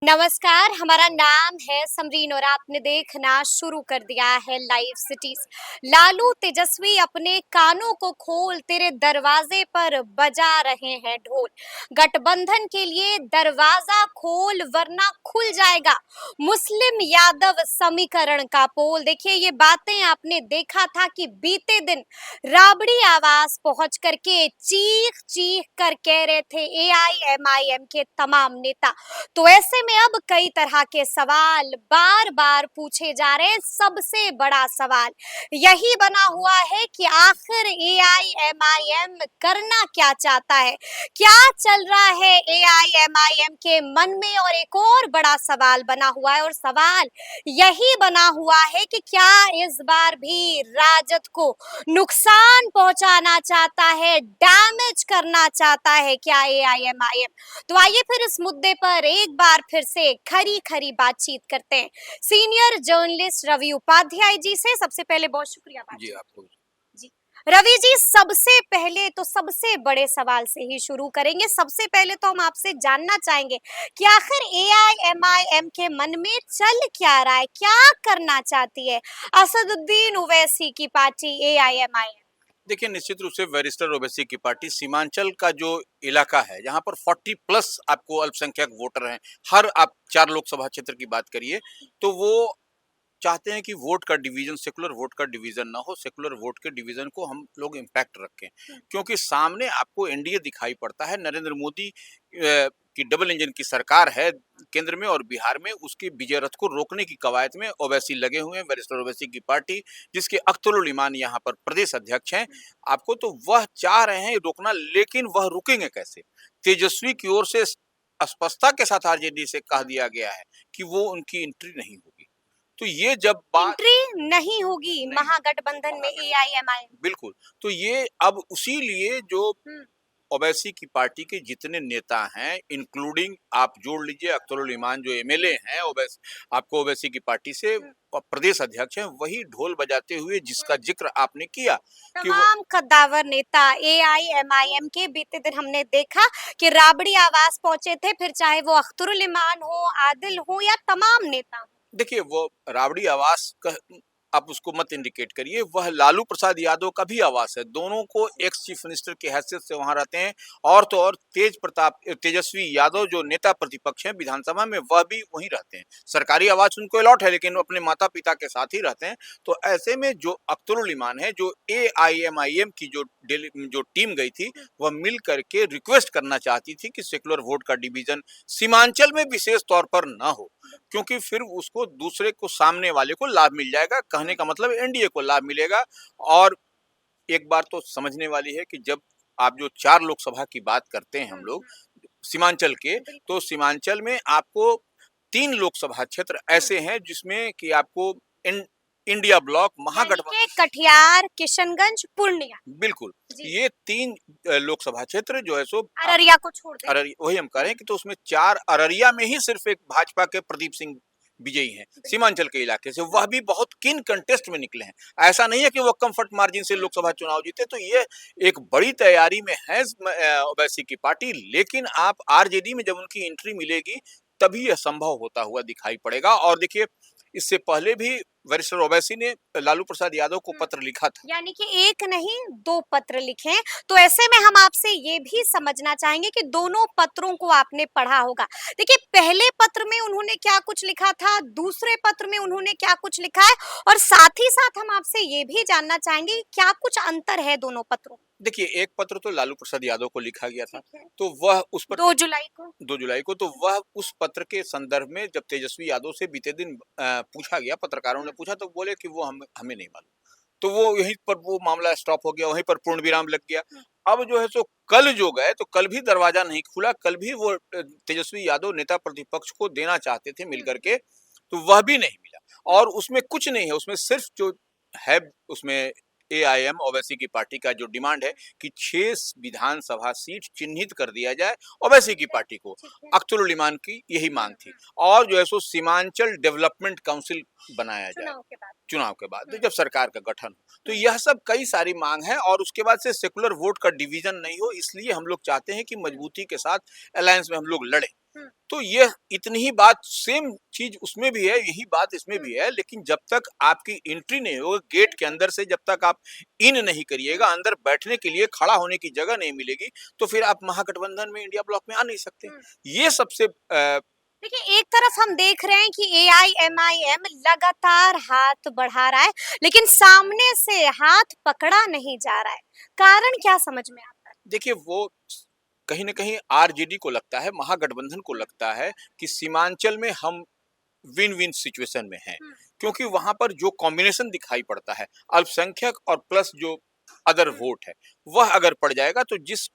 नमस्कार, हमारा नाम है समरीन और आपने देखना शुरू कर दिया है लाइव सिटीज। लालू तेजस्वी अपने कानों को खोल, तेरे दरवाजे पर बजा रहे हैं ढोल। गठबंधन के लिए दरवाजा खोल वरना खुल जाएगा मुस्लिम यादव समीकरण का पोल। देखिए, ये बातें आपने देखा था कि बीते दिन राबड़ी आवास पहुंच करके चीख चीख कर कह रहे थे एआईएमआईएम के तमाम नेता। तो ऐसे में अब कई तरह के सवाल बार बार पूछे जा रहे हैं। सबसे बड़ा सवाल यही बना हुआ है कि आखिर एआईएमआईएम करना क्या चाहता है, क्या चल रहा है एआईएमआईएम के मन में। और एक और बड़ा सवाल बना हुआ है, और सवाल यही बना हुआ है कि क्या इस बार भी राजद को नुकसान पहुंचाना चाहता है, डैमेज करना चाहता है क्या एआईएमआईएम। तो आइए फिर इस मुद्दे पर एक बार फिर से खरी खरी बातचीत करते हैं सीनियर जर्नलिस्ट रवि उपाध्याय जी से। सबसे पहले बहुत शुक्रिया जी बातचीत आपको। जी। रवि जी, सबसे पहले तो सबसे बड़े सवाल से ही शुरू करेंगे। सबसे पहले तो हम आपसे जानना चाहेंगे कि आखिर एआईएमआईएम के मन में चल क्या रहा है, क्या करना चाहती है असदुद्दीन ओवैसी की पार्टी एआईएमआईएम। देखिए, निश्चित रूप से बैरिस्टर ओवैसी की पार्टी सीमांचल का जो इलाका है, जहां पर 40 प्लस आपको अल्पसंख्यक वोटर हैं, हर आप 4 लोकसभा क्षेत्र की बात करिए, तो वो चाहते हैं कि वोट का डिवीजन, सेकुलर वोट का डिवीजन ना हो, सेकुलर वोट के डिवीजन को हम लोग इम्पैक्ट रखें। क्योंकि सामने आपको एनडीए दिखाई पड़ता है, नरेंद्र मोदी की डबल इंजन की सरकार है केंद्र में और बिहार में, उसकी विजय रथ को रोकने की कवायद में ओवैसी लगे हुए हैं, बैरिस्टर ओवैसी की पार्टी, जिसके अख्तरुल ईमान यहाँ पर प्रदेश अध्यक्ष हैं। आपको तो वह चाह रहे हैं रोकना, लेकिन वह रुकेंगे कैसे? तेजस्वी की ओर से स्पष्टता के साथ आरजेडी से कह दिया गया है कि वो उनकी एंट्री नहीं होगी। तो ये जब बात एंट्री नहीं होगी नहीं, महागठबंधन में एआईएमआईएम। बिल्कुल, तो ये अब उसी लिए जो ओवैसी की पार्टी के जितने नेता हैं, इंक्लूडिंग आप जोड़ लीजिए अख्तरुल इमान जो एमएलए हैं आपको ओवैसी की पार्टी से और प्रदेश अध्यक्ष हैं, वही ढोल बजाते हुए जिसका जिक्र आपने किया कि वो तमाम कद्दावर नेता एआईएमआईएम के बीते दिन हमने देखा कि राबड़ी आवास पहुंचे थे, फिर चाहे वो अख्तरुल इमान हो, आदिल हो या तमाम नेता हो। देखिए, वो राबड़ी आवास आप उसको मत इंडिकेट करिए, वह लालू प्रसाद यादव का भी आवास है। दोनों को एक्स चीफ मिनिस्टर की हैसियत से वहां रहते हैं, और तो और तेजस्वी यादव जो नेता प्रतिपक्ष हैं विधानसभा में, वह भी वहीं रहते हैं। सरकारी आवास उनको अलॉट है, लेकिन वो अपने माता पिता के साथ ही रहते हैं। तो ऐसे में जो अख्तरुल इमान है, जो एआईएमआईएम की जो टीम गई थी, वह मिल करके रिक्वेस्ट करना चाहती थी कि सेकुलर वोट का डिवीजन सीमांचल में विशेष तौर पर ना हो, क्योंकि फिर उसको दूसरे को, सामने वाले को लाभ मिल जाएगा। कहने का मतलब एनडीए को लाभ मिलेगा। और एक बार तो समझने वाली है कि जब आप जो 4 लोकसभा की बात करते हैं हम लोग सीमांचल के, तो सीमांचल में आपको 3 लोकसभा क्षेत्र ऐसे हैं जिसमें कि आपको इंडिया ब्लॉक यानी महागठबंधन, कि कटिहार, किशनगंज, पूर्णिया। बिल्कुल, जी। ये 3 लोकसभा क्षेत्र जो है सो अररिया को छोड़ दें। अररिया, वही हम कह रहे हैं कि तो उसमें 4, अररिया में ही सिर्फ एक भाजपा के प्रदीप सिंह विजयी हैं सीमांचल के इलाके से, वह भी बहुत किन कंटेस्ट में निकले हैं। ऐसा नहीं है कि वो कंफर्ट मार्जिन से लोकसभा चुनाव जीते। तो ये एक बड़ी तैयारी में है ओवैसी की पार्टी, लेकिन आप आरजेडी में जब उनकी एंट्री मिलेगी तभी यह संभव होता हुआ दिखाई पड़ेगा। और देखिए, इससे पहले भी बैरिस्टर ओवैसी ने लालू प्रसाद यादव को पत्र लिखा था। यानी कि एक नहीं, 2 पत्र लिखे हैं। तो ऐसे में हम आपसे ये भी समझना चाहेंगे कि दोनों पत्रों को आपने पढ़ा होगा। देखिए, पहले पत्र में उन्होंने क्या कुछ लिखा था, दूसरे पत्र में उन्होंने क्या कुछ लिखा है, और साथ ही साथ हम आपसे ये भी जानना चाहेंगे कि क्या कुछ अंतर है दोनों पत्रों में? देखिए, एक पत्र तो लालू प्रसाद यादव को लिखा गया था, ठीक है। तो वह उस पर 2 जुलाई को। 2 जुलाई को, तो वह उस पत्र के संदर्भ में जब तेजस्वी यादव से बीते दिन पूछा गया, पत्रकारों ने पूछा, तो बोले कि वो हमें नहीं मालूम। तो वो यहीं पर वो मामला स्टॉप हो गया, वहीं पर पूर्ण विराम लग गया। अब जो है सो कल जो गए, तो कल भी दरवाजा नहीं खुला, कल भी वो तेजस्वी यादव नेता प्रतिपक्ष को देना चाहते थे मिल करके, तो वह भी नहीं मिला। और उसमें कुछ नहीं है, उसमें सिर्फ जो है, उसमें एआईएम ओवैसी की पार्टी का जो डिमांड है कि 6 विधानसभा सीट चिन्हित कर दिया जाए ओवैसी की पार्टी को। अख्तरुल इमान की यही मांग थी, और जो है सो सीमांचल डेवलपमेंट काउंसिल बनाया जाए चुनाव के बाद, तो जब सरकार का गठन हो। तो यह सब कई सारी मांग है, और उसके बाद से सेकुलर वोट का डिवीजन नहीं हो, इसलिए हम लोग चाहते हैं कि मजबूती के साथ अलायंस में हम लोग लड़े। तो ये इतनी ही बात सेम चीज उसमें भी है, यही बात इसमें भी है, लेकिन जब तक आपकी एंट्री नहीं होगी गेट के अंदर से, जब तक आप इन नहीं करिएगा, अंदर बैठने के लिए खड़ा होने की जगह नहीं मिलेगी, तो फिर आप महागठबंधन में, इंडिया ब्लॉक में आ नहीं सकते। ये सबसे देखिए, एक तरफ हम देख रहे हैं कि एआईएमआईएम लगातार हाथ बढ़ा रहा है, लेकिन सामने से हाथ पकड़ा नहीं जा रहा है। कारण क्या समझ में आता है? देखिए वो कहीं न कहीं आरजेडी को लगता है, महागठबंधन को लगता है कि सीमांचल में हम विन विन सिचुएशन में हैं, हुँ, क्योंकि वहां पर जो कॉम्बिनेशन दिखाई पड़ता है अल्पसंख्यक और प्लस जो अदर हुँ, वोट है, वह अगर पड़ जाएगा तो जिस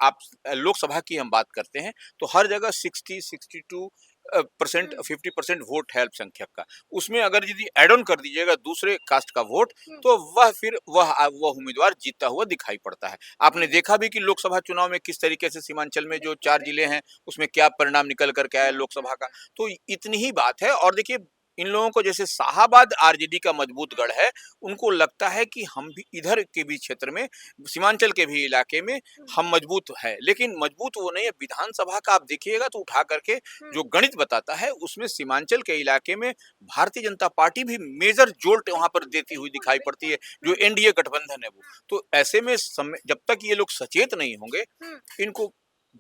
आप लोकसभा की हम बात करते हैं तो हर जगह 60-62% हुँ, 50% वोट है अल्पसंख्यक का। उसमें अगर यदि एड ऑन कर दीजिएगा दूसरे कास्ट का वोट, हुँ, तो वह फिर वह उम्मीदवार जीतता हुआ दिखाई पड़ता है। आपने देखा भी कि लोकसभा चुनाव में किस तरीके से सीमांचल में जो 4 जिले हैं उसमें क्या परिणाम निकल कर के आया लोकसभा का। तो इतनी ही बात है। और देखिए इन लोगों को जैसे शाहाबाद आरजेडी का मजबूत गढ़ है, उनको लगता है कि हम भी इधर के भी क्षेत्र में, सीमांचल के भी इलाके में हुँ, हम मजबूत है, लेकिन मजबूत वो नहीं है। विधानसभा का आप देखिएगा तो उठा करके हुँ, जो गणित बताता है उसमें सीमांचल के इलाके में भारतीय जनता पार्टी भी मेजर जोल्ट वहां पर देती हुई बिल्कुल, दिखाई पड़ती बिल्कुल। है, जो हुँ, एनडीए गठबंधन है वो। हाँ, तो ऐसे में जब तक ये लोग सचेत नहीं होंगे, हुँ। इनको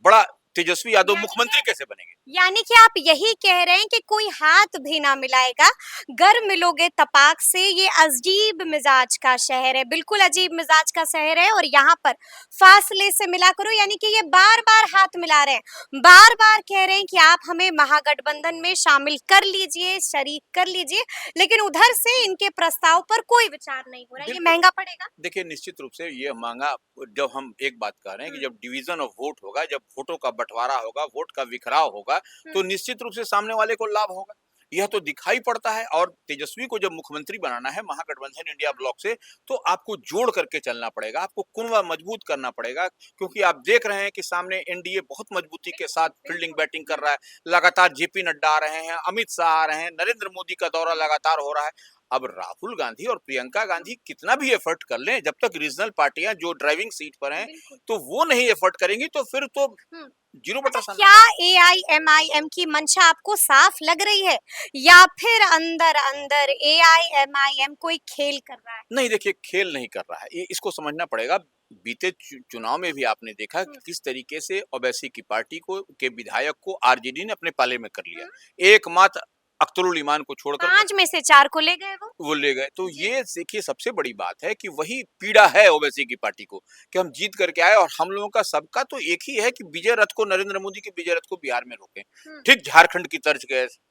बड़ा तेजस्वी यादव यानी मुख्यमंत्री कि कैसे बनेंगे? यानी कि आप यही कह रहे हैं कि कोई हाथ भी ना मिलाएगा, गर मिलोगे तपाक से। ये अजीब मिजाज का शहर है, बिल्कुल अजीब मिजाज का शहर है, और यहाँ पर फासले से मिला करो। यानी कि ये बार-बार हाथ मिला रहे हैं, बार-बार कह रहे हैं कि आप हमें महागठबंधन में शामिल कर लीजिए, शरीक कर लीजिए, लेकिन उधर से इनके प्रस्ताव पर कोई विचार नहीं हो रहा है। ये बिल्कुल। महँगा पड़ेगा? देखिए निश्चित रूप से ये मांगा, जब हम एक बात कह रहे हैं कि हुँ, जब डिवीजन ऑफ वोट होगा, जब वोटों का बंटवारा होगा, वोट का बिखराव होगा, हुँ, तो निश्चित रूप से सामने वाले को लाभ होगा। यह तो दिखाई पड़ता है। और तेजस्वी को जब मुख्यमंत्री बनाना है महागठबंधन इंडिया हाँ, ब्लॉक से, तो आपको जोड़ करके चलना पड़ेगा, आपको कुनबा मजबूत करना पड़ेगा, क्योंकि आप देख रहे हैं कि सामने एनडीए बहुत मजबूती के साथ बिल्कुल, फील्डिंग बिल्कुल। बैटिंग कर हुँ, रहा है। लगातार जेपी नड्डा आ रहे हैं, अमित शाह आ रहे हैं, नरेंद्र मोदी का दौरा हुँ, लगातार हो रहा है। अब राहुल गांधी और प्रियंका हुँ, गांधी कितना भी एफर्ट कर लें, जब तक रीजनल पार्टियां जो ड्राइविंग सीट पर हैं, बिल्कुल। तो वो नहीं एफर्ट करेंगी, तो फिर तो हुँ। जीरो अच्छा, बटा सन्ना क्या पड़ा। एआईएमआईएम की मंशा आपको साफ लग रही है, या फिर अंदर-अंदर एआईएमआईएम कोई खेल कर रहा है? नहीं देखिए, खेल नहीं कर रहा है, ये इसको समझना पड़ेगा। बीते चुनाव में भी आपने देखा कि हुँ, किस तरीके से ओवैसी की पार्टी को के विधायक को आरजेडी ने अपने पाले में कर लिया। हुँ। एकमात्र अख्तरुल ईमान को छोड़ करके 5 में से 4 को ले गए वो। वो ले गए। तो जी। ये देखिए सबसे बड़ी बात है कि वही पीड़ा हुँ, है ओवैसी की पार्टी को, कि हम जीत करके आए, और हम लोगों का सबका तो एक ही है कि विजय रथ को, नरेंद्र मोदी के विजय रथ को बिहार में रोकें। हुँ, ठीक झारखंड की तर्ज के,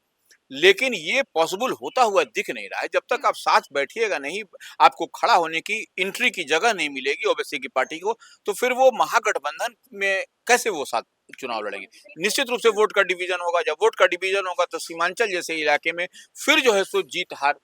लेकिन ये पॉसिबल होता हुआ दिख नहीं रहा है। जब हुँ। तक आप साथ बैठिएगा नहीं, आपको खड़ा होने की, एंट्री की जगह नहीं मिलेगी ओवैसी की पार्टी को, तो फिर वो महागठबंधन में कैसे वो साथ चुनाव बिल्कुल, लड़ेंगे? बिल्कुल। निश्चित रूप से हुँ, वोट का डिवीजन होगा। जब वोट का डिवीजन होगा तो सीमांचल जैसे इलाके में फिर जो है सो जीत हार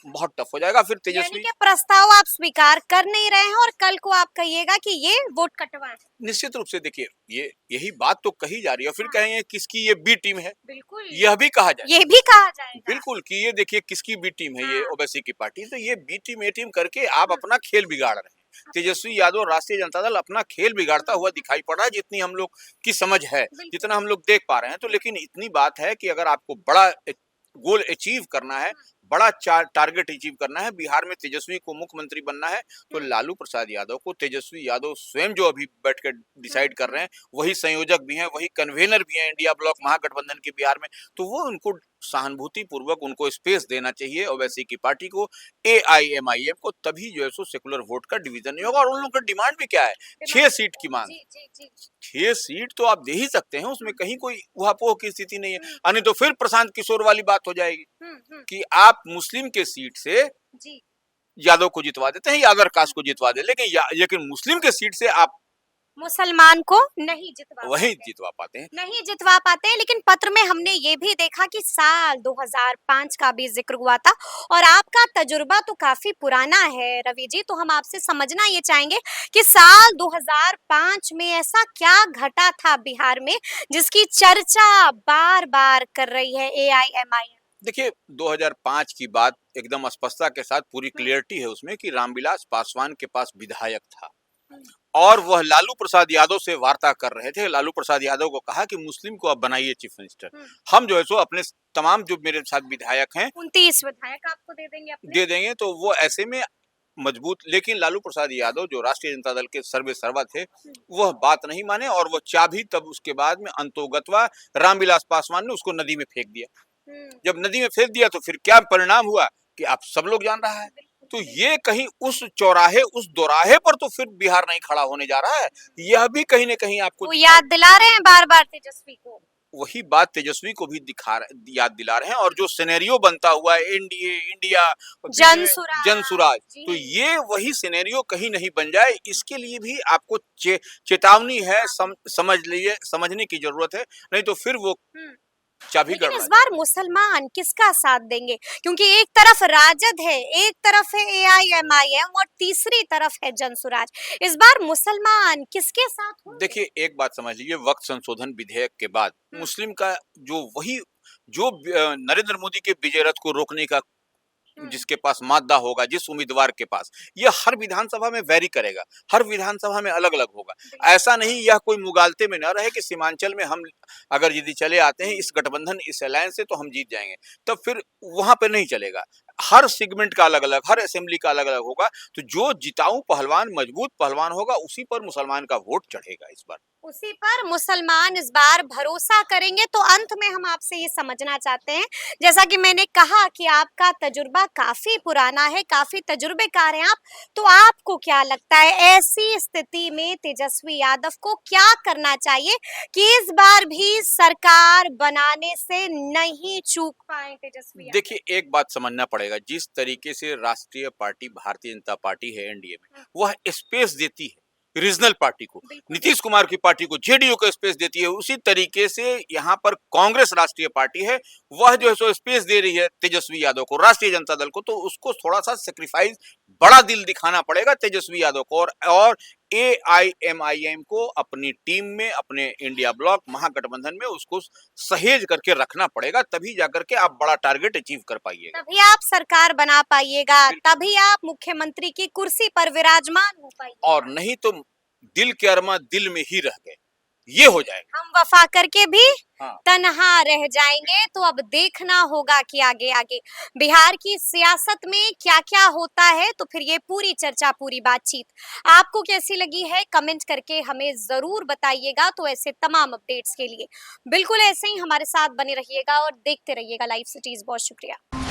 बहुत टफ हो जाएगा। फिर यानी तेजस्वी कि प्रस्ताव आप स्वीकार कर नहीं रहे हैं, और कल को आप कहिएगा कि ये वोट कटवा है। निश्चित रूप से देखिए, ये यही बात तो कही जा रही है, फिर हाँ, कहेंगे किसकी ये बी टीम है, बिल्कुल, यह भी कहा जाए। ये भी कहा जाएगा। बिल्कुल, कि ये देखिए किसकी बी टीम है, ये हाँ, ओवैसी की पार्टी। तो ये बी टीम, ए टीम करके आप हुँ, अपना खेल बिगाड़ रहे हैं। अपना तेजस्वी यादव, राष्ट्रीय जनता दल अपना खेल बिगाड़ता हुँ, हुआ दिखाई पड़ रहा है, जितनी हम लोग की समझ है, बिल्कुल। जितना हम लोग देख पा रहे हैं। तो हुँ, लेकिन इतनी बात है कि अगर आपको बड़ा गोल अचीव करना है, हुँ, बड़ा टारगेट अचीव करना है, बिहार में तेजस्वी को मुख्यमंत्री बनना है, तो हुँ, लालू प्रसाद यादव को तेजस्वी यादव स्वयं जो अभी बैठ कर हुँ, डिसाइड कर हुँ, रहे हैं, वही संयोजक भी हैं, वही कन्वेनर भी हैं इंडिया ब्लॉक महागठबंधन के बिहार में। तो वो उनको सहानुभूति पूर्वक उनको स्पेस देना चाहिए ओवैसी की पार्टी को, एआईएमआईएम को, तभी जो है सो सेकुलर वोट का डिवीजन नहीं हुँ। होगा। और उन लोगों का डिमांड भी क्या है? 6 डिमांड सीट क्या की है? मांग जी, है। जी, जी। 6 सीट तो आप दे ही सकते हैं, उसमें हुँ, कहीं कोई ऊहापोह की स्थिति नहीं है। हुँ, नहीं तो फिर प्रशांत किशोर वाली बात हो जाएगी हुँ, हुँ, कि आप मुस्लिम के सीट से जी। यादव को जितवा देते हैं या अदर हुँ, कास्ट को जितवा दे, लेकिन मुस्लिम के सीट से आप मुसलमान को नहीं जितवा वही पाते। जितवा पाते हैं। नहीं जितवा पाते हैं, लेकिन पत्र में हमने ये भी देखा कि साल 2005 का भी ज़िक्र हुआ था, और आपका तजुर्बा तो काफ़ी पुराना है रवि जी, तो हम आपसे समझना ये चाहेंगे कि साल 2005 में ऐसा क्या घटा था बिहार में, जिसकी चर्चा बार-बार कर रही है एआईएमआईएम? देखिए 2005 की बात एकदम स्पष्टता के साथ पूरी हुँ, क्लियरिटी है उसमें कि रामविलास पासवान के पास विधायक था। हुँ, और वह लालू प्रसाद यादव से वार्ता कर रहे थे। लालू प्रसाद यादव को कहा कि मुस्लिम को अब बनाइए चीफ मिनिस्टर। हम जो है सो अपने तमाम जो मेरे साथ विधायक हैं 29 विधायक आपको दे देंगे अपने। दे देंगे। तो वो ऐसे में मजबूत, लेकिन लालू प्रसाद यादव जो राष्ट्रीय जनता दल के सर्वे सर्वा थे, वह बात नहीं माने और वो चाबी तब उसके बाद में अंतोगत्वा रामविलास पासवान ने उसको नदी में फेंक दिया। जब नदी में फेंक दिया तो फिर क्या परिणाम हुआ कि आप सब लोग जान रहा है। तो ये कहीं उस चौराहे, उस दोराहे पर तो फिर बिहार नहीं खड़ा होने जा रहा है। यह भी कहीं न कहीं आपको वो याद दिला रहे हैं बार-बार तेजस्वी को। वही बात तेजस्वी को भी याद दिला रहे हैं। और जो सिनेरियो बनता हुआ है एनडीए, इंडिया, जनसुराज, तो ये वही सिनेरियो कहीं नहीं बन जाए, इसके लिए भी आपको चेतावनी है, समझ लीजिए, समझने की जरूरत है, नहीं तो फिर वो चाबी लेकिन गड़बड़। इस बार मुसलमान किसका साथ देंगे? क्योंकि एक तरफ राजद है, एक तरफ है एआईएमआईएम और तीसरी तरफ है जनसुराज। इस बार मुसलमान किसके साथ होंगे? देखिए एक बात समझ लीजिए, वक्त संशोधन विधेयक के बाद मुस्लिम का जो नरेंद्र मोदी के विजय रथ को रोकने का जिसके पास मादा होगा, जिस उम्मीदवार के पास, यह हर विधानसभा में वैरी करेगा, हर विधानसभा में अलग अलग होगा। ऐसा नहीं यह कोई मुगालते में न रहे कि सीमांचल में हम अगर यदि चले आते हैं इस गठबंधन, इस अलायंस से, तो हम जीत जाएंगे, तब फिर वहां पे नहीं चलेगा। हर सेगमेंट का अलग अलग, हर असेंबली का अलग अलग होगा। तो जो जिताऊ पहलवान, मजबूत पहलवान होगा, उसी पर मुसलमान का वोट चढ़ेगा। इस बार उसी पर मुसलमान इस बार भरोसा करेंगे। तो अंत में हम आपसे ये समझना चाहते हैं, जैसा कि मैंने कहा कि आपका तजुर्बा काफी पुराना है, काफी तजुर्बेकार हैं आप, तो आपको क्या लगता है ऐसी स्थिति में तेजस्वी यादव को क्या करना चाहिए कि इस बार भी सरकार बनाने से नहीं चूक पाए तेजस्वी यादव? देखिए एक बात समझना पड़ेगा, जिस तरीके से राष्ट्रीय पार्टी भारतीय जनता पार्टी है एनडीए में, वह स्पेस देती है रीजनल पार्टी को, नीतीश कुमार की पार्टी को, जेडीयू को स्पेस देती है, उसी तरीके से यहाँ पर कांग्रेस राष्ट्रीय पार्टी है, वह जो है सो स्पेस दे रही है तेजस्वी यादव को, राष्ट्रीय जनता दल को। तो उसको थोड़ा सा सेक्रीफाइस, बड़ा दिल दिखाना पड़ेगा तेजस्वी यादव को, और एआईएमआईएम को अपनी टीम में, अपने इंडिया ब्लॉक महागठबंधन में उसको सहेज करके रखना पड़ेगा, तभी जाकर के आप बड़ा टारगेट अचीव कर पाइएगा, तभी आप सरकार बना पाइएगा, तभी आप मुख्यमंत्री की कुर्सी पर विराजमान हो पाइएगा। और नहीं तो दिल के अरमा दिल में ही रह गए, ये हो जाएगा। हम वफा करके भी हाँ। तन्हा रह जाएंगे। तो अब देखना होगा कि आगे आगे बिहार की सियासत में क्या क्या होता है। तो फिर ये पूरी चर्चा, पूरी बातचीत आपको कैसी लगी है, कमेंट करके हमें जरूर बताइएगा। तो ऐसे तमाम अपडेट्स के लिए बिल्कुल ऐसे ही हमारे साथ बने रहिएगा और देखते रहिएगा लाइव सिटीज। बहुत शुक्रिया।